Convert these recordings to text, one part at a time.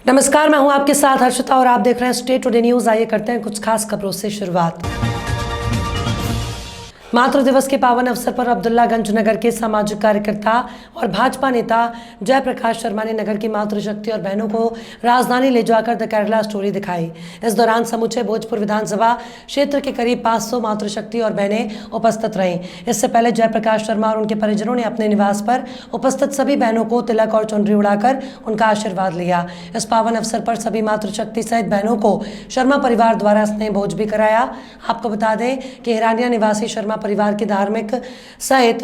नमस्कार, मैं हूं आपके साथ हर्षिता और आप देख रहे हैं स्टेट टुडे न्यूज। आइए करते हैं कुछ खास खबरों से शुरुआत। मातृ दिवस के पावन अवसर पर अब्दुल्लागंज नगर के सामाजिक कार्यकर्ता और भाजपा नेता जयप्रकाश शर्मा ने नगर की मातृशक्ति और बहनों को राजधानी ले जाकर द केरला स्टोरी दिखाई। इस दौरान समूचे भोजपुर विधानसभा क्षेत्र के करीब 500 मातृशक्ति और बहनें उपस्थित रहीं। इससे पहले जयप्रकाश शर्मा और उनके परिजनों ने अपने निवास पर उपस्थित सभी बहनों को तिलक और चुनरी उड़ाकर उनका आशीर्वाद लिया। इस पावन अवसर पर सभी मातृशक्ति सहित बहनों को शर्मा परिवार द्वारा स्नेह भोज भी कराया। आपको बता दें कि हिरानिया निवासी शर्मा परिवार के धार्मिक सहित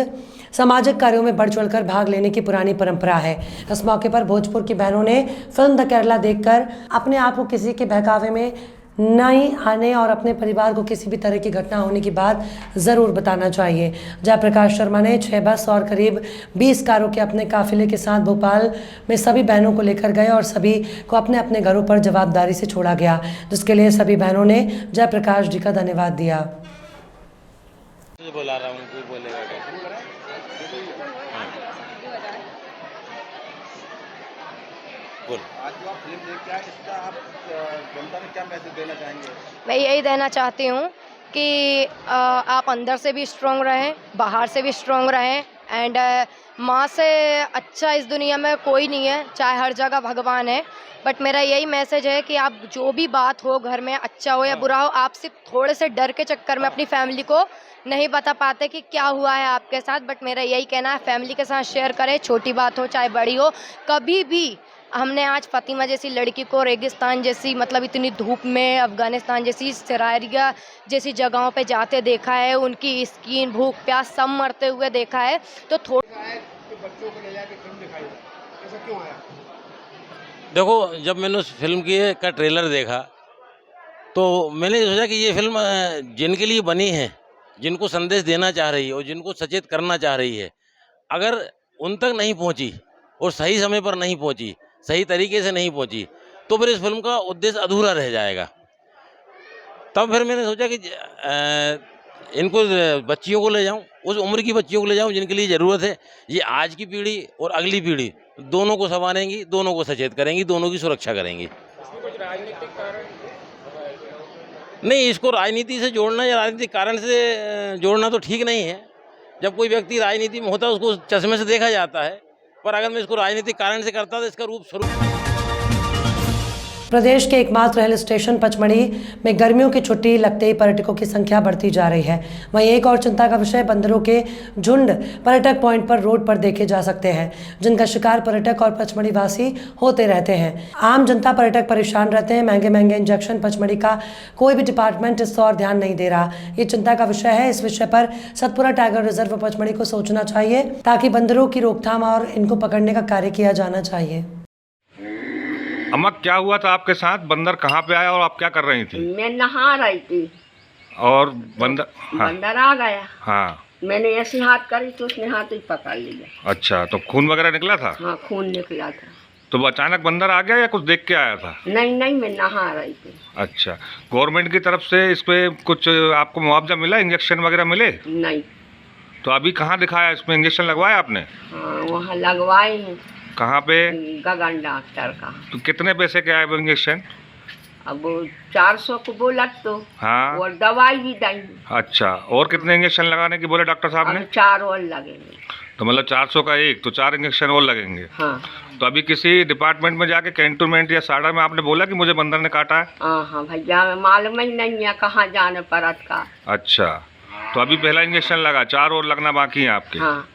सामाजिक कार्यों में बढ़ चढ़कर भाग लेने की पुरानी परंपरा है। इस मौके पर भोजपुर की बहनों ने फिल्म द केरला देखकर अपने आप को किसी के बहकावे में नहीं आने और अपने परिवार को किसी भी तरह की घटना होने की बात ज़रूर बताना चाहिए। जयप्रकाश शर्मा ने 6 बस और करीब 20 कारों के अपने काफिले के साथ भोपाल में सभी बहनों को लेकर गए और सभी को अपने अपने घरों पर जवाबदारी से छोड़ा गया, जिसके लिए सभी बहनों ने जयप्रकाश जी का धन्यवाद दिया। बुला रहा हूँ, कोई बोलेगा बोल। आज जो आप फिल्म देख के आए, इसका आप जनता में क्या मैसेज देना चाहेंगे? मैं यही देना चाहती हूँ कि आप अंदर से भी स्ट्रॉन्ग रहें, बाहर से भी स्ट्रॉन्ग रहें एंड माँ से अच्छा इस दुनिया में कोई नहीं है, चाहे हर जगह भगवान है। बट मेरा यही मैसेज है कि आप जो भी बात हो घर में, अच्छा हो या बुरा हो, आप सिर्फ थोड़े से डर के चक्कर में अपनी फैमिली को नहीं बता पाते कि क्या हुआ है आपके साथ। बट मेरा यही कहना है, फैमिली के साथ शेयर करें, छोटी बात हो चाहे बड़ी हो। कभी भी हमने आज फातिमा जैसी लड़की को रेगिस्तान जैसी, मतलब इतनी धूप में, अफ़गानिस्तान जैसी, सिरारिया जैसी जगहों पे जाते देखा है, उनकी स्किन, भूख प्यास सब मरते हुए देखा है। तो बच्चों को ले जाके फिल्म दिखाई, ऐसा क्यों आया? देखो, जब मैंने उस फिल्म का ट्रेलर देखा तो मैंने सोचा कि ये फिल्म जिनके लिए बनी है, जिनको संदेश देना चाह रही है और जिनको सचेत करना चाह रही है, अगर उन तक नहीं पहुंची और सही समय पर नहीं पहुंची, सही तरीके से नहीं पहुंची, तो फिर इस फिल्म का उद्देश्य अधूरा रह जाएगा। तब फिर मैंने सोचा कि इनको बच्चियों को ले जाऊं, उस उम्र की बच्चियों को ले जाऊं जिनके लिए ज़रूरत है। ये आज की पीढ़ी और अगली पीढ़ी दोनों को संवारेंगी, दोनों को सचेत करेंगी, दोनों की सुरक्षा करेंगी। कुछ राजनीतिक कारण नहीं, इसको राजनीति से जोड़ना या राजनीतिक कारण से जोड़ना तो ठीक नहीं है। जब कोई व्यक्ति राजनीति में होता है उसको चश्मे से देखा जाता है, पर अगर मैं इसको राजनीतिक कारण से करता तो इसका रूप स्वरूप। प्रदेश के एकमात्र हिल स्टेशन पचमढ़ी में गर्मियों की छुट्टी लगते ही पर्यटकों की संख्या बढ़ती जा रही है। वहीं एक और चिंता का विषय बंदरों के झुंड पर्यटक पॉइंट पर रोड पर देखे जा सकते हैं, जिनका शिकार पर्यटक और पचमढ़ी वासी होते रहते हैं। आम जनता, पर्यटक परेशान रहते हैं। महंगे महंगे इंजेक्शन पचमढ़ी का कोई भी डिपार्टमेंट इस और ध्यान नहीं दे रहा। ये चिंता का विषय है। इस विषय पर सतपुरा टाइगर रिजर्व पचमढ़ी को सोचना चाहिए ताकि बंदरों की रोकथाम और इनको पकड़ने का कार्य किया जाना चाहिए। अम्मा, क्या हुआ था आपके साथ? बंदर कहाँ पे आया और आप क्या कर रही थी? मैं नहा रही थी और बंदर? हाँ। बंदर आ गया। हाँ। मैंने ऐसे हाथ करी तो उसने हाथ ही पकड़ लिया। अच्छा, तो खून वगैरह निकला था? हाँ, खून निकला था। तो वो अचानक बंदर आ गया या कुछ देख के आया था? नहीं नहीं, मैं नहा रही थी। अच्छा, गवर्नमेंट की तरफ से इस पे कुछ आपको मुआवजा मिला, इंजेक्शन वगैरह मिले? नहीं। तो अभी कहाँ दिखाया, इसमें इंजेक्शन लगवाया आपने? हाँ, वहाँ लगवाए हैं। कहाँ पे? गगन डॉक्टर का। तो कितने पैसे के आए वो इंजेक्शन? अब 400 को बोला तो। हाँ। और दवाई भी देंगे। अच्छा, और कितने इंजेक्शन लगाने की बोले डॉक्टर साहब ने? अब 4 और लगेंगे। तो मतलब 400 का एक, तो 4 इंजेक्शन और लगेंगे। हाँ। तो अभी किसी डिपार्टमेंट में जाके कैंटोनमेंट या साड़ा में आपने बोला कि मुझे बंदर ने काटा है? हाँ भैया, मालूम ही नहीं है कहाँ जाने परत का। अच्छा, तो अभी पहला इंजेक्शन लगा, 4 और लगना बाकी है आपके? हाँ।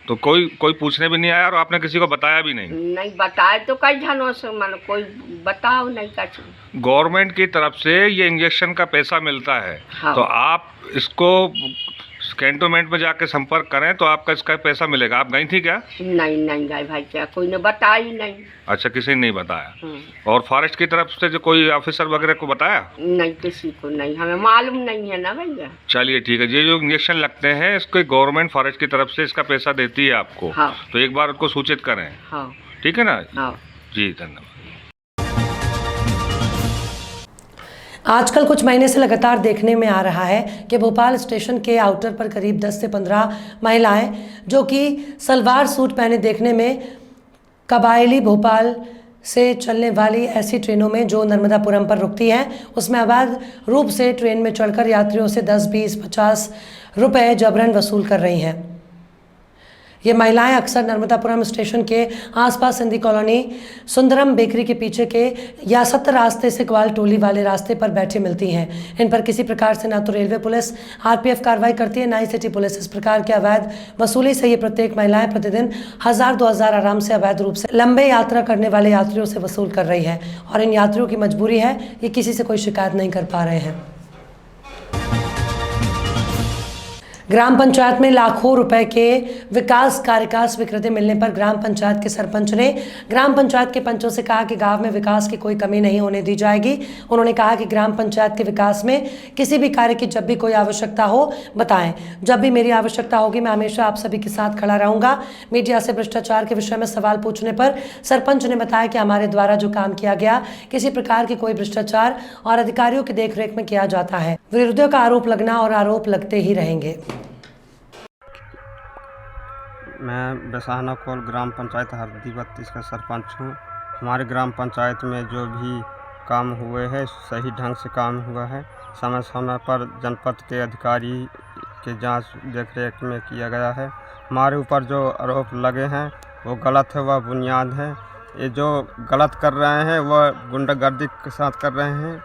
तो कोई पूछने भी नहीं आया और आपने किसी को बताया भी नहीं? नहीं बताए तो कई जनों से, मन कोई बताओ नहीं कुछ। गवर्नमेंट की तरफ से ये इंजेक्शन का पैसा मिलता है। हाँ। तो आप इसको कैंटोनमेंट में जाके संपर्क करें तो आपका इसका पैसा मिलेगा। आप गई थी क्या? नहीं नहीं गए भाई, क्या कोई ने बताई नहीं। अच्छा, किसी ने नहीं बताया। और फॉरेस्ट की तरफ से जो कोई ऑफिसर वगैरह को बताया? नहीं, किसी को नहीं, हमें मालूम नहीं है ना भैया। चलिए ठीक है, ये जो इंजेक्शन लगते हैं इसको गवर्नमेंट फॉरेस्ट की तरफ से इसका पैसा देती है आपको। हाँ। तो एक बार उनको सूचित करें। हाँ। ठीक है ना? हाँ। जी, धन्यवाद। आजकल कुछ महीने से लगातार देखने में आ रहा है कि भोपाल स्टेशन के आउटर पर करीब 10 से 15 महिलाएं जो कि सलवार सूट पहने देखने में कबायली भोपाल से चलने वाली ऐसी ट्रेनों में जो नर्मदापुरम पर रुकती हैं उसमें अवैध रूप से ट्रेन में चढ़कर यात्रियों से 10, 20, 50 रुपए जबरन वसूल कर रही हैं। ये महिलाएं अक्सर नर्मदापुरम स्टेशन के आसपास सिंधी कॉलोनी सुंदरम बेकरी के पीछे के यासत रास्ते से ग्वाल टोली वाले रास्ते पर बैठी मिलती हैं। इन पर किसी प्रकार से ना तो रेलवे पुलिस आरपीएफ कार्रवाई करती है, ना ही सिटी पुलिस। इस प्रकार के अवैध वसूली से ये प्रत्येक महिलाएं प्रतिदिन 1000-2000 आराम से अवैध रूप से लंबे यात्रा करने वाले यात्रियों से वसूल कर रही है और इन यात्रियों की मजबूरी है, ये किसी से कोई शिकायत नहीं कर पा रहे हैं। ग्राम पंचायत में लाखों रुपए के विकास कार्य का स्वीकृति मिलने पर ग्राम पंचायत के सरपंच ने ग्राम पंचायत के पंचों से कहा कि गांव में विकास की कोई कमी नहीं होने दी जाएगी। उन्होंने कहा कि ग्राम पंचायत के विकास में किसी भी कार्य की जब भी कोई आवश्यकता हो बताएं, जब भी मेरी आवश्यकता होगी मैं हमेशा आप सभी के साथ खड़ा रहूंगा। मीडिया से भ्रष्टाचार के विषय में सवाल पूछने पर सरपंच ने बताया कि हमारे द्वारा जो काम किया गया किसी प्रकार की कोई भ्रष्टाचार और अधिकारियों की देखरेख में किया जाता है। विरोधियों का आरोप लगना और आरोप लगते ही रहेंगे। मैं बेसाहना कोल ग्राम पंचायत हरदी 32 का सरपंच हूँ। हमारे ग्राम पंचायत में जो भी काम हुए हैं सही ढंग से काम हुआ है। समय समय पर जनपद के अधिकारी के जांच देखरेख में किया गया है। हमारे ऊपर जो आरोप लगे हैं वो गलत है, वह बुनियाद है। ये जो गलत कर रहे हैं वह गुंडागर्दी के साथ कर रहे हैं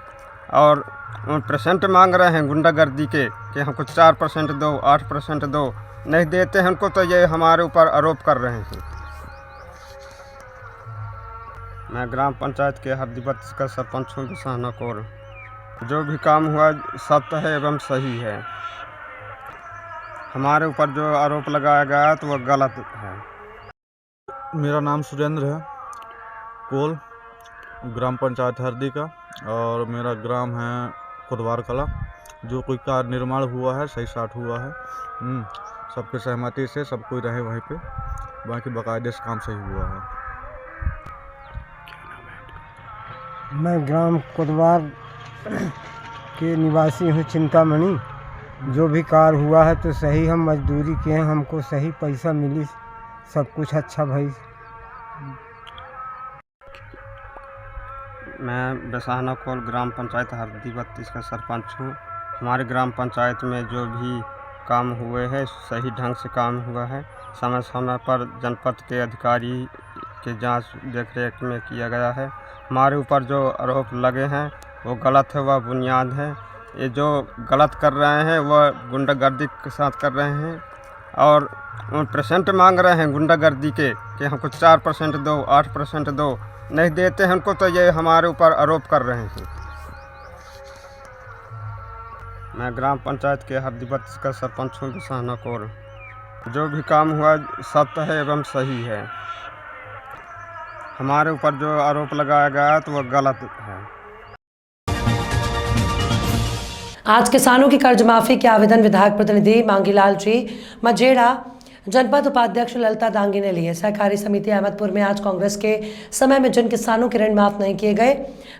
और 1% मांग रहे हैं गुंडागर्दी के कि हमको 4% दो, 8% दो, नहीं देते हैं उनको, तो ये हमारे ऊपर आरोप कर रहे हैं। मैं ग्राम पंचायत के हरदी 32 का सरपंच हूँ बेसाहना कोल। जो भी काम हुआ सत्य है एवं सही है। हमारे ऊपर जो आरोप लगाया गया है तो वह गलत है। मेरा नाम सुरेंद्र है, कोल ग्राम पंचायत हरदी का, और मेरा ग्राम है कोतवार कला। जो कोई कार्य निर्माण हुआ है सही साठ हुआ है, सबके सहमति से सब कोई रहे वहीं पे, बाकी बाकायदे से काम सही हुआ है। मैं ग्राम कोतवार के निवासी हूँ चिंतामणि। जो भी कार्य हुआ है तो सही, हम मजदूरी किए हैं, हमको सही पैसा मिली, सब कुछ अच्छा भाई। मैं बेसाहना कोल ग्राम पंचायत हरदी 32 का सरपंच हूँ। हमारे ग्राम पंचायत में जो भी काम हुए हैं सही ढंग से काम हुआ है। समय समय पर जनपद के अधिकारी के जांच देखरेख में किया गया है। हमारे ऊपर जो आरोप लगे हैं वो गलत है, वह बुनियाद है। ये जो गलत कर रहे हैं वह गुंडागर्दी के साथ कर रहे हैं और 1% मांग रहे हैं गुंडागर्दी के कि हमको 4% दो, 8% दो, नहीं देते हैं उनको, तो ये हमारे ऊपर आरोप कर रहे हैं। मैं ग्राम पंचायत के हरदी 32 का सरपंच हूँ बेसाहना कोल। जो भी काम हुआ सत्य है एवं सही है। हमारे ऊपर जो आरोप लगाया गया है तो वह गलत है। आज किसानों की कर्ज माफी के आवेदन विधायक प्रतिनिधि मांगीलाल जी मजेड़ा, जनपद उपाध्यक्ष ललिता दांगी ने लिए। सहकारी समिति अहमदपुर में आज कांग्रेस के समय में जिन किसानों के ऋण माफ नहीं किए गए,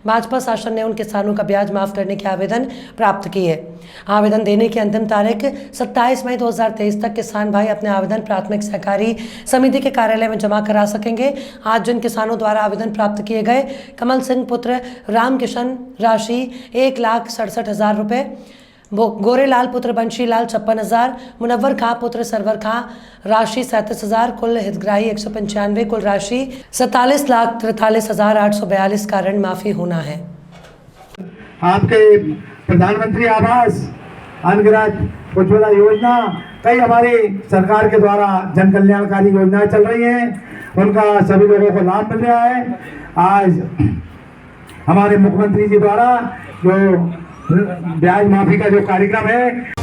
भाजपा शासन ने उन किसानों का ब्याज माफ करने के आवेदन प्राप्त किए। आवेदन देने की अंतिम तारीख 27 मई 2023 तक किसान भाई अपने आवेदन प्राथमिक सहकारी समिति के कार्यालय में जमा करा सकेंगे। आज जिन किसानों द्वारा आवेदन प्राप्त किए गए, कमल सिंह पुत्र रामकिशन राशि 1,67,000 रुपये, गोरेलाल पुत्र बंशीलाल 56,000, मुनव्वर खां पुत्र सरवर खां राशि 37,000, कुल हितग्राही 195, कुल राशि 47,43,842 का ऋण माफी होना है। आपके प्रधानमंत्री आवास, अनगिनत उज्ज्वला योजना, कई हमारी सरकार के द्वारा जन कल्याणकारी योजनाएं चल रही हैं, उनका सभी लोगों को लाभ मिल रहा है। आज हमारे मुख्यमंत्री जी द्वारा जो ब्याज माफी का जो कार्यक्रम है।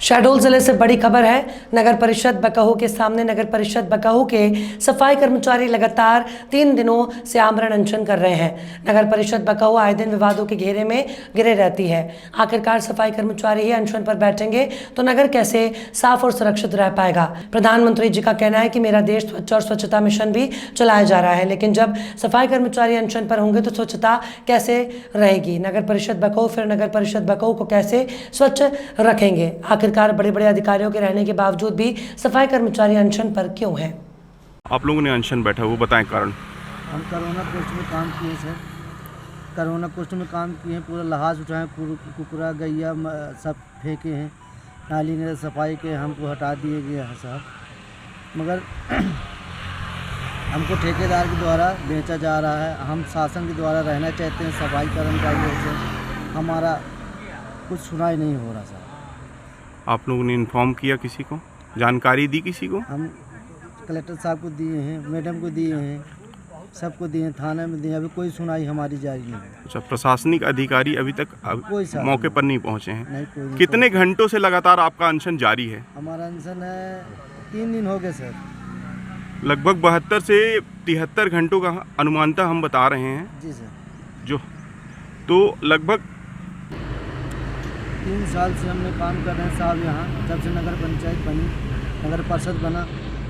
शहडोल जिले से बड़ी खबर है। नगर परिषद बकाहू के सामने नगर परिषद बकाहू के सफाई कर्मचारी लगातार 3 दिनों से आमरण अनशन कर रहे हैं। नगर परिषद बकाहू आए दिन विवादों के घेरे में घिरे रहती है। आखिरकार सफाई कर्मचारी ही अनशन पर बैठेंगे तो नगर कैसे साफ और सुरक्षित रह पाएगा। प्रधानमंत्री जी का कहना है कि मेरा देश स्वच्छ और स्वच्छता मिशन भी चलाया जा रहा है, लेकिन जब सफाई कर्मचारी अनशन पर होंगे तो स्वच्छता कैसे रहेगी। नगर परिषद बकाहू फिर नगर परिषद बकाहू को कैसे स्वच्छ रखेंगे। आखिरकार बड़े बड़े अधिकारियों के रहने के बावजूद भी सफाई कर्मचारी अनशन पर क्यों हैं। आप लोगों ने अनशन बैठा, वो बताएं कारण। हम कोरोना पोस्ट में काम किए सर, कोरोना पोस्ट में काम किए हैं, पूरा लहाज उठाए, कुकुरा गैया सब फेंके हैं, नाली में सफाई के हमको हटा दिए गए हैं साहब, मगर हमको ठेकेदार के द्वारा बेचा जा रहा है। हम शासन के द्वारा रहना चाहते हैं सफाई कर्मचारियों से, हमारा कुछ सुनाई नहीं हो रहा साहब। आप लोगों ने इन्फॉर्म किया किसी को, जानकारी दी किसी को? हम कलेक्टर साहब को दिए हैं, मैडम को दिए हैं, सबको दिए, थाने में दिए, अभी कोई सुनाई हमारी जारी नहीं है। अच्छा, प्रशासनिक अधिकारी अभी तक कोई मौके पर नहीं पहुंचे हैं? नहीं, कोई नहीं। कितने घंटों से लगातार आपका अनशन जारी है? हमारा अनशन है 3 दिन हो गए सर। लगभग 72 से 73 घंटों का अनुमानतः हम बता रहे हैं जी सर। जो तो लगभग 3 साल से हमने काम कर रहे हैं साहब यहाँ, जब से नगर पंचायत बनी, नगर परिषद बना,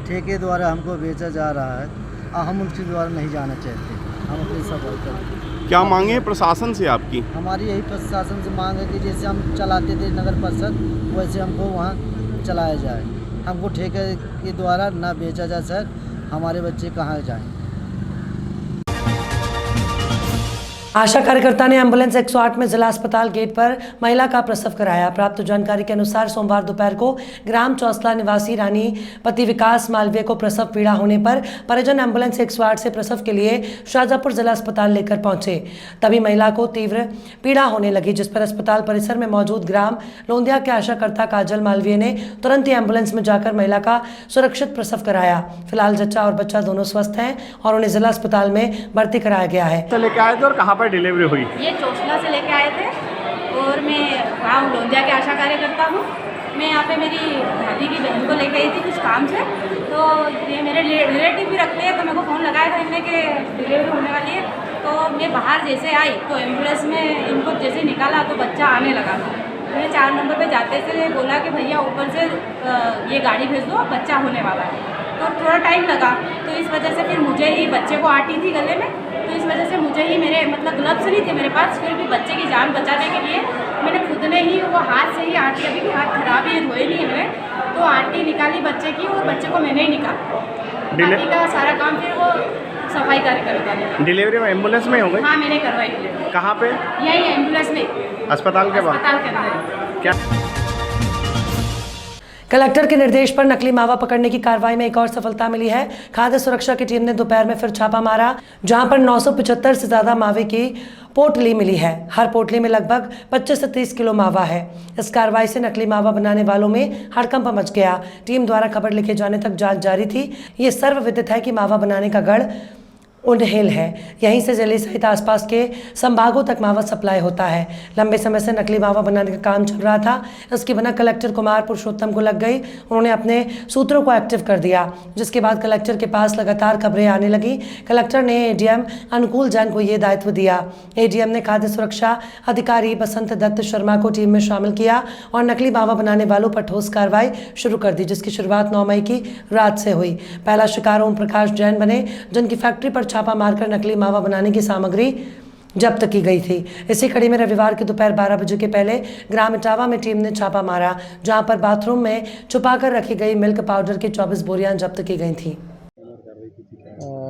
ठेके द्वारा हमको बेचा जा रहा है और हम उसके द्वारा नहीं जाना चाहते। हम अपनी सफाई करते। क्या मांगे प्रशासन से आपकी? हमारी यही प्रशासन से मांग है कि जैसे हम चलाते थे नगर परिषद, वैसे हमको वहाँ चलाया जाए, हमको ठेके के द्वारा ना बेचा जाए सर। हमारे बच्चे कहाँ जाएं? आशा कार्यकर्ता ने एम्बुलेंस 108 में जिला अस्पताल गेट पर महिला का प्रसव कराया। प्राप्त जानकारी के अनुसार सोमवार दोपहर को ग्राम चौसला निवासी रानी पति विकास मालवीय को प्रसव पीड़ा होने पर परिजन एम्बुलेंस 108 से प्रसव के लिए शाहजहाँपुर जिला अस्पताल लेकर पहुंचे। तभी महिला को तीव्र पीड़ा होने लगी, जिस पर अस्पताल परिसर में मौजूद ग्राम लोंदिया के आशाकर्ता काजल मालवीय ने तुरंत ही एम्बुलेंस में जाकर महिला का सुरक्षित प्रसव कराया। फिलहाल जच्चा और बच्चा दोनों स्वस्थ हैं और उन्हें जिला अस्पताल में भर्ती कराया गया है। लेके आए थे और कहाँ डिलीवरी हुई? ये चौसला से लेके आए थे और मैं गाँव लोंदिया के आशा कार्यकर्ता हूँ। मैं यहाँ पे मेरी भाभी की बहन को लेके आई थी कुछ काम से, तो ये मेरे रिलेटिव भी रखते हैं, तो मेरे को फ़ोन लगाया था इनने कि डिलीवरी होने वाली है। तो मैं बाहर जैसे आई तो एम्बुलेंस में इनको जैसे निकाला तो बच्चा आने लगा। मैंने 4 नंबर पे जाते से बोला कि भैया ऊपर से ये गाड़ी भेज दो, बच्चा होने वाला है। तो थोड़ा टाइम लगा, तो इस वजह से फिर मुझे ही बच्चे को आटी थी गले में, तो इस वजह से मुझे ही मेरे मतलब ग्लव्स नहीं थे मेरे पास, फिर भी बच्चे की जान बचाने के लिए मैंने खुद ने ही वो हाथ से ही आटी, अभी भी हाथ खराब ही धोए नहीं है मैंने, तो आटी निकाली बच्चे की और बच्चे को मैंने ही निकाला। बाकी का सारा काम फिर वो सफाई कार्यकर्ता ने। डिलीवरी में एम्बुलेंस में हो गई? हाँ, मैंने करवाई डिलीवरी। कहाँ पे? यही एम्बुलेंस में, अस्पताल के बाहर? अस्पताल के अंदर। क्या कलेक्टर के निर्देश पर नकली मावा पकड़ने की कार्रवाई में एक और सफलता मिली है। खाद्य सुरक्षा की टीम ने दोपहर में फिर छापा मारा, जहां पर 975 से ज्यादा मावे की पोटली मिली है। हर पोटली में लगभग 25 से 30 किलो मावा है। इस कार्रवाई से नकली मावा बनाने वालों में हड़कंप मच गया। टीम द्वारा खबर लिखे जाने तक जांच जारी थी। ये सर्वविदित है कि मावा बनाने का गढ़ उन्हेल है, यहीं से जिले सहित आसपास के संभागों तक मावा सप्लाई होता है। लंबे समय से नकली मावा बनाने का काम चल रहा था। इसकी भनक कलेक्टर कुमार पुरुषोत्तम को लग गई। उन्होंने अपने सूत्रों को एक्टिव कर दिया, जिसके बाद कलेक्टर के पास लगातार खबरें आने लगी। कलेक्टर ने एडीएम अनुकूल जैन को ये दायित्व दिया। एडीएम ने खाद्य सुरक्षा अधिकारी बसंत दत्त शर्मा को टीम में शामिल किया और नकली मावा बनाने वालों पर ठोस कार्रवाई शुरू कर दी, जिसकी शुरुआत 9 मई की रात से हुई। पहला शिकार ओम प्रकाश जैन बने, जिनकी फैक्ट्री पर छापा मारकर नकली मावा बनाने की सामग्री जब्त की गई थी। इसी कड़ी में रविवार की दोपहर 12 बजे के पहले ग्राम इटावा में टीम ने छापा मारा, जहां पर बाथरूम में छुपाकर रखी गई मिल्क पाउडर की 24 बोरियां जब्त की गई थी।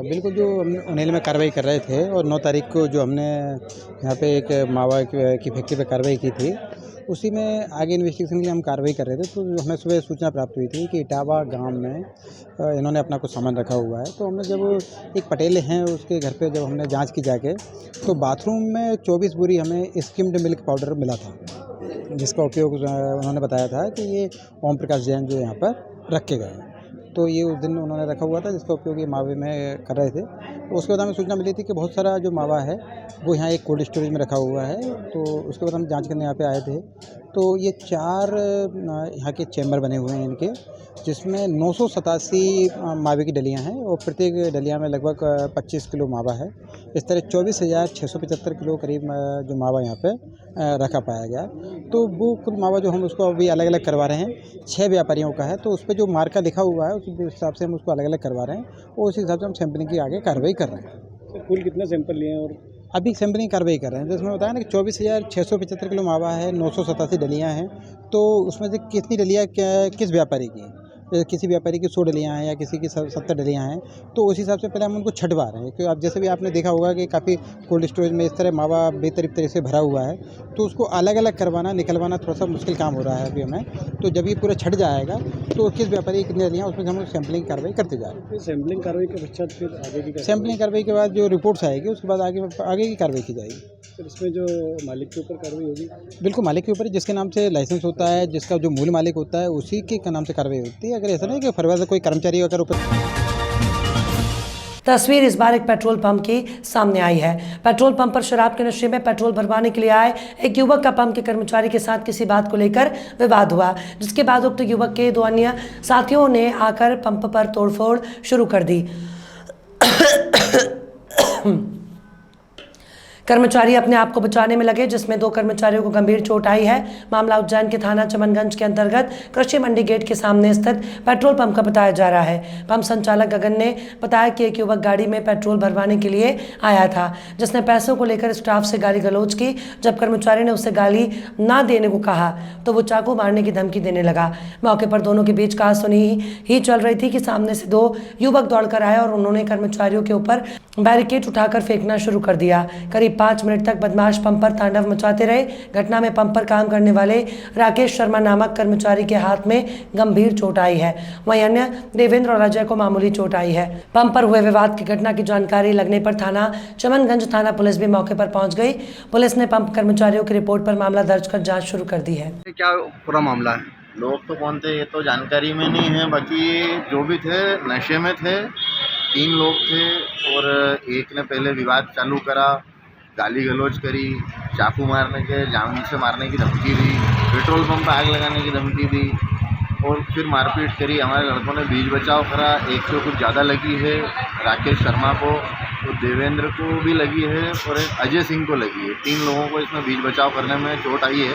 बिल्कुल, जो उन्हेल में कार्रवाई कर रहे थे और 9 तारीख को जो हमने यहाँ पे एक मावा की फैक्ट्री पे कार्रवाई की थी, उसी में आगे इन्वेस्टिगेशन के लिए हम कार्रवाई कर रहे थे। तो हमें सुबह सूचना प्राप्त हुई थी कि इटावा गांव में इन्होंने अपना कुछ सामान रखा हुआ है। तो हमने जब एक पटेल हैं उसके घर पे जब हमने जांच की जाके, तो बाथरूम में 24 बोरी हमें स्किम्ड मिल्क पाउडर मिला था, जिसका उपयोग उन्होंने बताया था कि ये ओम प्रकाश जैन जो यहाँ पर रखे गए। तो ये उस दिन उन्होंने रखा हुआ था, जिसका उपयोग ये मावे में कर रहे थे। तो उसके बाद हमें सूचना मिली थी कि बहुत सारा जो मावा है वो यहाँ एक कोल्ड स्टोरेज में रखा हुआ है। तो उसके बाद हम जांच करने यहाँ पे आए थे। तो ये 4 यहाँ के चैम्बर बने हुए हैं इनके, जिसमें 987 मावे की डलियाँ हैं और प्रत्येक डलिया में लगभग 25 किलो मावा है। इस तरह 24,675 किलो करीब जो मावा यहाँ पे रखा पाया गया। तो वो कुल मावा जो हम उसको अभी अलग अलग करवा रहे हैं, 6 व्यापारियों का है। तो उस पर जो मार्का लिखा हुआ है उस हिसाब से हम उसको अलग अलग करवा रहे हैं और उस हिसाब से हम सैंपलिंग की आगे कार्रवाई कर रहे हैं। कुल कितने सैंपल लिए हैं और अभी सैंपलिंग कार्रवाई कर रहे हैं। जिसमें बताया ना कि 24,675 किलो मावा है, 987 डलियाँ हैं। तो उसमें से कितनी डलियाँ किस व्यापारी की है, किसी व्यापारी की 100 डलियाँ हैं या किसी की 70 डलियाँ हैं, तो उस हिसाब से पहले हम उनको छँटवा रहे हैं। क्योंकि अब जैसे भी आपने देखा होगा कि काफ़ी कोल्ड स्टोरेज में इस तरह मावा बेतरतीब तरह से भरा हुआ है, तो उसको अलग अलग करवाना निकलवाना थोड़ा सा मुश्किल काम हो रहा है अभी हमें। तो जब ये पूरा छट जाएगा तो किस व्यापारी की कितनी डलियाँ, उसमें हम सैम्पलिंग कार्रवाई करते जा रहे हैं। सैम्पलिंग कार्रवाई के पश्चात फिर आगे की सैम्पलिंग कार्रवाई के बाद जो रिपोर्ट्स आएगी उसके बाद आगे की कार्रवाई की जाएगी। फिर इसमें जो मालिक के ऊपर कार्रवाई होगी? बिल्कुल, मालिक के ऊपर जिसके नाम से लाइसेंस होता है, जिसका जो मूल मालिक होता है, उसी के नाम से कार्रवाई होती है। अगर ऐसा नहीं कि फरवा से कोई कर्मचारी अगर ऊपर। तस्वीर इस बार एक पेट्रोल पंप की सामने आई है। पेट्रोल पंप पर शराब के नशे में पेट्रोल भरवाने के लिए आए एक युवक का पंप के कर्मचारी के साथ किसी बात को लेकर विवाद हुआ, जिसके बाद उक्त युवक के 2 अन्य साथियों ने आकर पंप पर तोड़फोड़ शुरू कर दी। कर्मचारी अपने आप को बचाने में लगे, जिसमें 2 कर्मचारियों को गंभीर चोट आई है। मामला उज्जैन के थाना चमनगंज के अंतर्गत कृषि मंडी गेट के सामने स्थित पेट्रोल पंप का बताया जा रहा है। पंप संचालक गगन ने बताया कि एक युवक गाड़ी में पेट्रोल भरवाने के लिए आया था, जिसने पैसों को लेकर स्टाफ से गाली गलौज की। जब कर्मचारी ने उससे गाली ना देने को कहा तो वो चाकू मारने की धमकी देने लगा। मौके पर दोनों के बीच कहासुनी ही चल रही थी कि सामने से 2 युवक दौड़कर आए और उन्होंने कर्मचारियों के ऊपर बैरिकेड उठाकर फेंकना शुरू कर दिया। करीब 5 मिनट तक बदमाश पंप पर तांडव मचाते रहे। घटना में पंप पर काम करने वाले राकेश शर्मा नामक कर्मचारी के हाथ में गंभीर चोट आई है। वहीं अन्य देवेंद्र और अजय को मामूली चोट आई है। पंप पर हुए विवाद की घटना की जानकारी लगने पर थाना चमनगंज थाना पुलिस भी मौके पर पहुंच गई। पुलिस ने पंप कर्मचारियों की रिपोर्ट पर मामला दर्ज कर जाँच शुरू कर दी है। क्या पूरा मामला है? लोग तो कौन थे ये तो जानकारी में नहीं है, बाकी जो भी थे नशे में थे। 3 लोग थे और एक ने पहले विवाद चालू करा, गाली गलौज करी, चाकू मारने के जामुन से मारने की धमकी दी, पेट्रोल पंप पर आग लगाने की धमकी दी और फिर मारपीट करी। हमारे लड़कों ने बीच बचाव करा। एक को कुछ ज़्यादा लगी है, राकेश शर्मा को, तो देवेंद्र को भी लगी है और एक अजय सिंह को लगी है। 3 लोगों को इसमें बीच बचाव करने में चोट आई है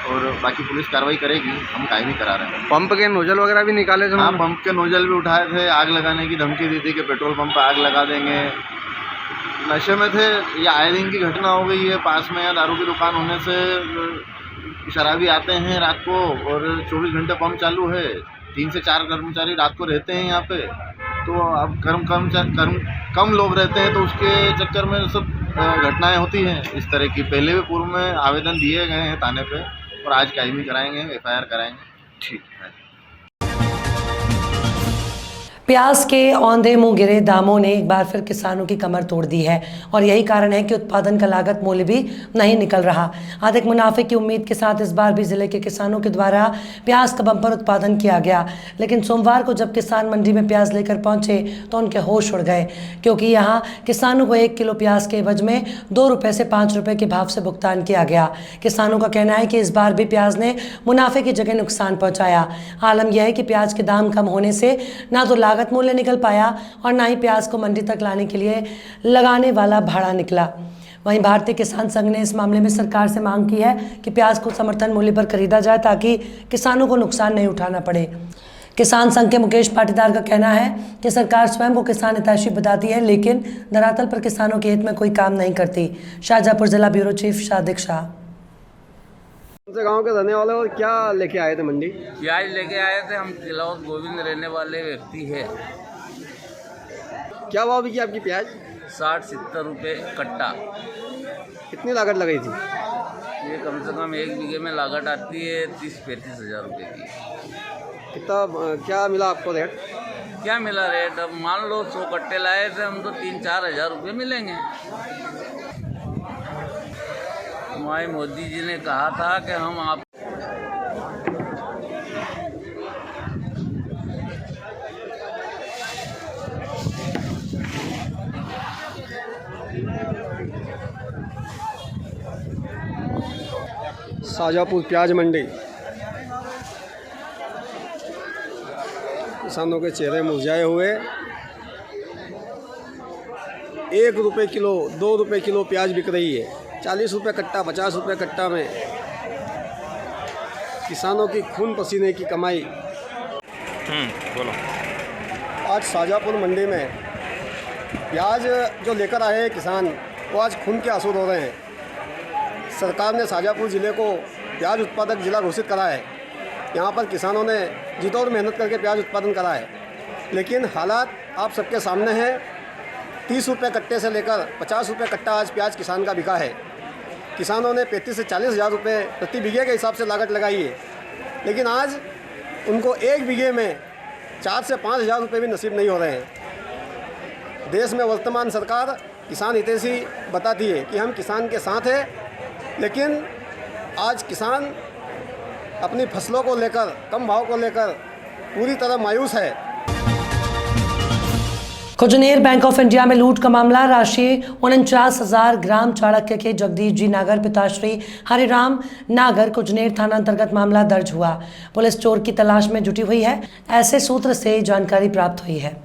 और बाकी पुलिस कार्रवाई करेगी। हम कायमी करा रहे हैं। पंप के नोजल वगैरह भी निकाले थे? हाँ, पंप के नोजल भी उठाए थे। आग लगाने की धमकी दी थी कि पेट्रोल पंप पर आग लगा देंगे। नशे में थे। ये आए दिन की घटना हो गई है। पास में दारू की दुकान होने से शराबी आते हैं रात को और 24 घंटे पंप चालू है। 3 से 4 कर्मचारी रात को रहते हैं यहाँ पे। तो अब कम लोग रहते हैं तो उसके चक्कर में सब घटनाएं होती हैं इस तरह की। पहले भी पूर्व में आवेदन दिए गए हैं थाने पे और आज कायमी कराएंगे, FIR कराएंगे। ठीक है। प्याज के औंधे मुंह गिरे दामों ने एक बार फिर किसानों की कमर तोड़ दी है और यही कारण है कि उत्पादन का लागत मूल्य भी नहीं निकल रहा। अधिक मुनाफे की उम्मीद के साथ इस बार भी जिले के किसानों के द्वारा प्याज का बम्पर उत्पादन किया गया, लेकिन सोमवार को जब किसान मंडी में प्याज लेकर पहुंचे तो उनके होश उड़ गए, क्योंकि यहां किसानों को 1 किलो प्याज के एवज में 2 रुपये से 5 रुपये के भाव से भुगतान किया गया। किसानों का कहना है कि इस बार भी प्याज ने मुनाफे की जगह नुकसान पहुँचाया। आलम यह है कि प्याज के दाम कम होने से ना तो लागत मूल्य निकल पाया और ना ही प्याज को मंडी तक लाने के लिए लगाने वाला भाड़ा निकला। वहीं भारतीय किसान संघ ने इस मामले में सरकार से मांग की है कि प्याज को समर्थन मूल्य पर खरीदा जाए ताकि किसानों को नुकसान नहीं उठाना पड़े। किसान संघ के मुकेश पाटीदार का कहना है कि सरकार स्वयं को किसान हितैषी बताती है, लेकिन धरातल पर किसानों के हित में कोई काम नहीं करती। शाहजहाँपुर जिला ब्यूरो चीफ सादिक शाह। गांव के रहने वाले और क्या लेके आए थे मंडी? प्याज लेके आए थे हम। किलावत गोविंद रहने वाले व्यक्ति है। क्या भाव बिकी आपकी प्याज? 60-70 रुपये कट्टा। कितनी लागत लगाई थी? ये कम से कम 1 बीघे में लागत आती है 30-35 हज़ार रुपये की। कितना क्या मिला आपको रेट? क्या मिला रेट? अब मान लो 100 कट्टे लाए थे हम तो 3-4 हज़ार रुपये मिलेंगे। हमारे मोदी जी ने कहा था कि हम आप शाहजहाँपुर प्याज मंडी। किसानों के चेहरे मुरझाए हुए। 1 रुपये किलो 2 रुपये किलो प्याज बिक रही है। 40 रुपये कट्टा 50 रुपये कट्टा में किसानों की खून पसीने की कमाई। बोलो। आज शाहजहाँपुर मंडी में प्याज जो लेकर आए हैं किसान, वो आज खून के आंसू रो रहे हैं। सरकार ने शाहजहाँपुर ज़िले को प्याज उत्पादक ज़िला घोषित करा है, यहाँ पर किसानों ने जी तोड़ मेहनत करके प्याज उत्पादन करा है, लेकिन हालात आप सबके सामने हैं। 30 रुपये कट्टे से लेकर 50 रुपये कट्टा आज प्याज किसान का बिका है। किसानों ने 35 से 40 हज़ार रुपये प्रति बीघे के हिसाब से लागत लगाई है, लेकिन आज उनको एक बीघे में 4 से 5 हज़ार रुपये भी नसीब नहीं हो रहे हैं। देश में वर्तमान सरकार किसान हितैषी बताती है कि हम किसान के साथ हैं, लेकिन आज किसान अपनी फसलों को लेकर, कम भाव को लेकर पूरी तरह मायूस है। कुजनेर बैंक ऑफ इंडिया में लूट का मामला। राशि 49,000 ग्राम चाणक्य के जगदीश जी नागर पिताश्री हरिराम नागर कुजनेर थाना अंतर्गत मामला दर्ज हुआ। पुलिस चोर की तलाश में जुटी हुई है, ऐसे सूत्र से जानकारी प्राप्त हुई है।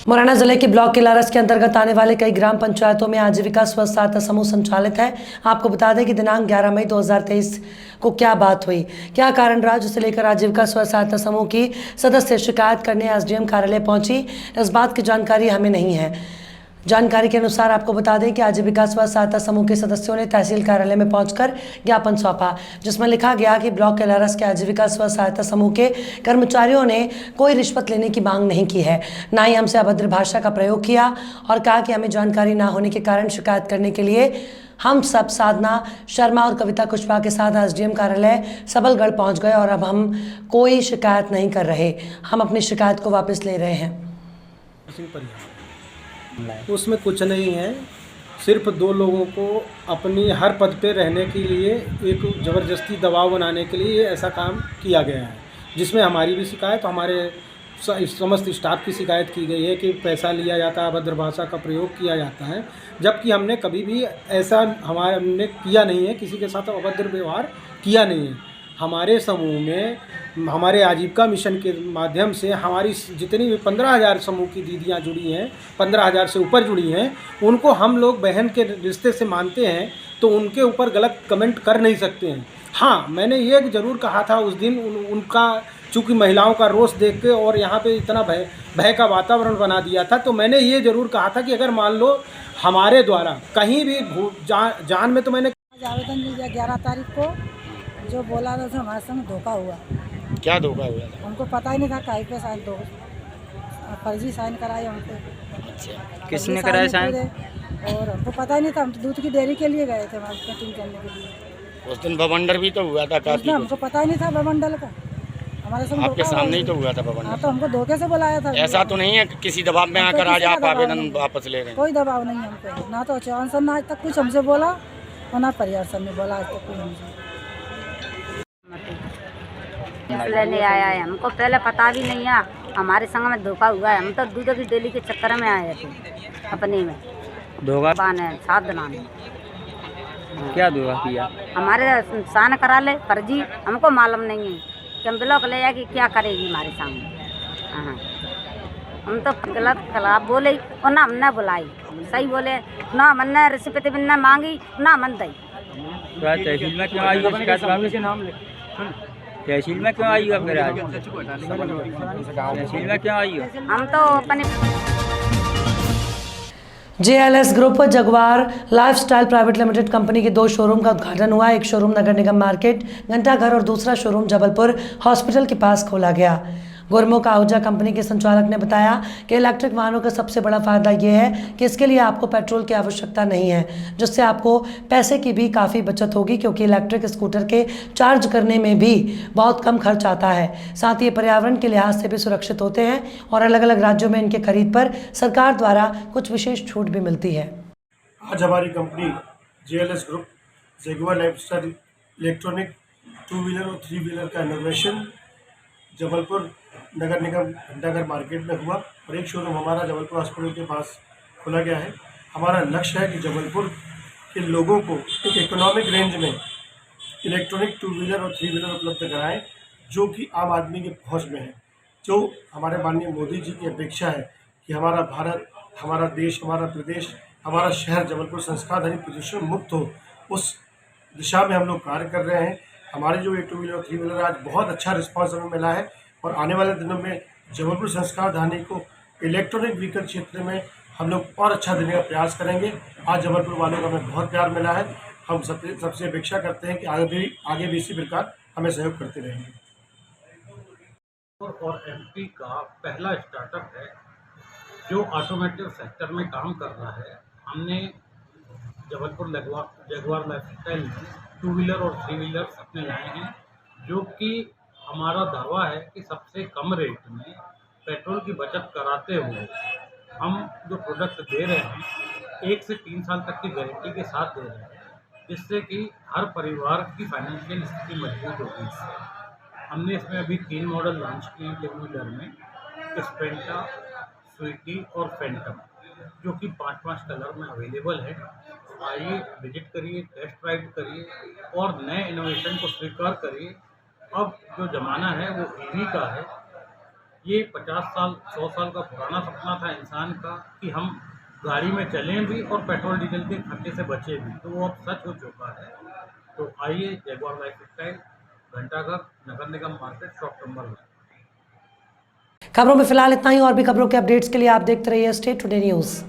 मुरैना जिले के ब्लॉक किलारस के अंतर्गत आने वाले कई ग्राम पंचायतों में आजीविका स्व सहायता समूह संचालित है। आपको बता दें कि दिनांक 11 मई 2023 को क्या बात हुई, क्या कारण रहा, जिसे लेकर आजीविका स्व सहायता समूह की सदस्य शिकायत करने एसडीएम कार्यालय पहुंची, इस बात की जानकारी हमें नहीं है। जानकारी के अनुसार आपको बता दें कि आजीविका स्व सहायता समूह के सदस्यों ने तहसील कार्यालय में पहुंचकर ज्ञापन सौंपा, जिसमें लिखा गया कि ब्लॉक किलारस के आजीविका स्व सहायता समूह के कर्मचारियों ने कोई रिश्वत लेने की मांग नहीं की है, ना ही हमसे अभद्र भाषा का प्रयोग किया, और कहा कि हमें जानकारी ना होने के कारण शिकायत करने के लिए हम सब साधना शर्मा और कविता कुशवाहा के साथ एसडीएम कार्यालय सबलगढ़ पहुंच गए और अब हम कोई शिकायत नहीं कर रहे, हम अपनी शिकायत को वापस ले रहे हैं। उसमें कुछ नहीं है, सिर्फ 2 लोगों को अपनी हर पद पे रहने के लिए एक ज़बरदस्ती दबाव बनाने के लिए ऐसा काम किया गया है, जिसमें हमारी भी शिकायत, हमारे समस्त स्टाफ की शिकायत की गई है कि पैसा लिया जाता है, अभद्र भाषा का प्रयोग किया जाता है, जबकि हमने कभी भी ऐसा हमने किया नहीं है, किसी के साथ अभद्र व्यवहार किया नहीं है। हमारे समूह में हमारे आजीविका मिशन के माध्यम से हमारी जितनी भी 15,000 समूह की दीदियां जुड़ी हैं, 15,000 से ऊपर जुड़ी हैं, उनको हम लोग बहन के रिश्ते से मानते हैं, तो उनके ऊपर गलत कमेंट कर नहीं सकते हैं। हाँ, मैंने ये ज़रूर कहा था उस दिन, उनका चूँकि महिलाओं का रोष देख के और यहाँ पे इतना भय का वातावरण बना दिया था, तो मैंने ये ज़रूर कहा था कि अगर मान लो हमारे द्वारा कहीं भी जान में, तो मैंने आवेदन दिया 11 तारीख को, जो बोला था हमारे संग धोखा हुआ। क्या धोखा हुआ था? हमको पता ही नहीं था काहे पे साइन, फर्जी साइन कराए हमको। अच्छा, किसने कराया साइन? और हमको पता ही नहीं था, हम तो दूध की डेयरी के लिए गए थे मार्केटिंग करने के लिए। उस दिन बवंडर भी तो हुआ था काफी, हमको पता ही नहीं था बवंडर का, हमारे संग आपके सामने ही तो हुआ था बवंडर। हाँ, तो हमको धोखे से बुलाया था। ऐसा तो नहीं है किसी दबाव में आकर आज आप आवेदन वापस ले रहे हैं? कोई दबाव नहीं हमको, ना तो चौहान सर ने आज तक कुछ हमसे बोला और ना परिवार सर ने बोला आज तक कुछ हमसे। लेने आया है, हमको पहले पता भी नहीं है, हमारे संग में धोखा हुआ है। हम तो दूध की डेली के चक्कर में आए थे अपने में धोखा है 7 दिन में। क्या धोखा किया? हमारे साइन करा ले फर्जी, हमको मालूम नहीं है कि हम ब्लॉक ले जाएगी क्या करेगी हमारे सामने। हाँ, हम तो गलत खिलाफ बोले और ना हमने बुलाई, सही बोले ना, हमने रिश्वत भी ना मांगी ना मन दी। तहसील में क्यों आई? तहसील में क्यों आई हो? फिर आज तहसील में क्यों आई हो? हम तो अपने JLS group Jaguar lifestyle private limited company के 2 शोरूम का उद्घाटन हुआ। एक शोरूम नगर निगम मार्केट घंटाघर और दूसरा शोरूम जबलपुर हॉस्पिटल के पास खोला गया। गुरमुख आहूजा कंपनी के संचालक ने बताया कि इलेक्ट्रिक वाहनों का सबसे बड़ा फायदा ये है कि इसके लिए आपको पेट्रोल की आवश्यकता नहीं है, जिससे आपको पैसे की भी काफ़ी बचत होगी, क्योंकि इलेक्ट्रिक स्कूटर के चार्ज करने में भी बहुत कम खर्च आता है। साथ ही पर्यावरण के लिहाज से भी सुरक्षित होते हैं और अलग अलग राज्यों में इनके खरीद पर सरकार द्वारा कुछ विशेष छूट भी मिलती है। आज हमारी company JLS group Jaguar lifestyle electronic 2 wheeler और 3 व्हीलर का इनोवेशन जबलपुर नगर निगम घंटाघर मार्केट में हुआ और एक शोरूम हमारा जबलपुर हॉस्पिटल के पास खोला गया है। हमारा लक्ष्य है कि जबलपुर के लोगों को एक इकोनॉमिक रेंज में इलेक्ट्रॉनिक 2 व्हीलर और 3 व्हीलर उपलब्ध कराएं, जो कि आम आदमी की पहुंच में है। जो हमारे माननीय मोदी जी की अपेक्षा है कि हमारा भारत, हमारा देश, हमारा प्रदेश, हमारा शहर जबलपुर संस्कारधनी प्रदूषण मुक्त हो, उस दिशा में हम लोग कार्य कर रहे हैं। हमारे जो ये 2 व्हीलर और 3 व्हीलर आज बहुत अच्छा रिस्पांस हमें मिला है और आने वाले दिनों में जबलपुर संस्कारधानी को इलेक्ट्रॉनिक व्हीकल क्षेत्र में हम लोग और अच्छा देने का प्रयास करेंगे। आज जबलपुर वालों का हमें बहुत प्यार मिला है। हम सबसे अपेक्षा करते हैं कि आगे भी इसी प्रकार हमें सहयोग करते रहेंगे। और एमपी का पहला स्टार्टअप है जो ऑटोमोटिव सेक्टर में काम कर रहा है। हमने जबलपुर जगुआर लाइफस्टाइल में 2 व्हीलर और 3 व्हीलर अपने लाए हैं, जो कि हमारा दावा है कि सबसे कम रेट में पेट्रोल की बचत कराते हुए हम जो प्रोडक्ट दे रहे हैं 1 से 3 साल तक की गारंटी के साथ दे रहे हैं, जिससे कि हर परिवार की फाइनेंशियल स्थिति मजबूत होगी। इससे हमने इसमें अभी 3 मॉडल लॉन्च किए हैं 2 व्हीलर में, स्पेंटा, स्वीटी और फैंटम, जो कि 5-5 कलर में अवेलेबल है। आइए विजिट करिए, टेस्ट ड्राइव करिए और नए इनोवेशन को स्वीकार करिए। अब जो ज़माना है वो ईवी का है। ये 50 साल 100 साल का पुराना सपना था इंसान का कि हम गाड़ी में चलें भी और पेट्रोल डीजल के खर्चे से बचे भी, तो वो अब सच हो चुका है। तो आइए जगुआर लाइफस्टाइल, घंटाघर, नगर निगम मार्केट, शॉप नंबर 1। खबरों में फिलहाल इतना ही। और भी खबरों के अपडेट्स के लिए आप देखते रहिए स्टेट टुडे न्यूज़।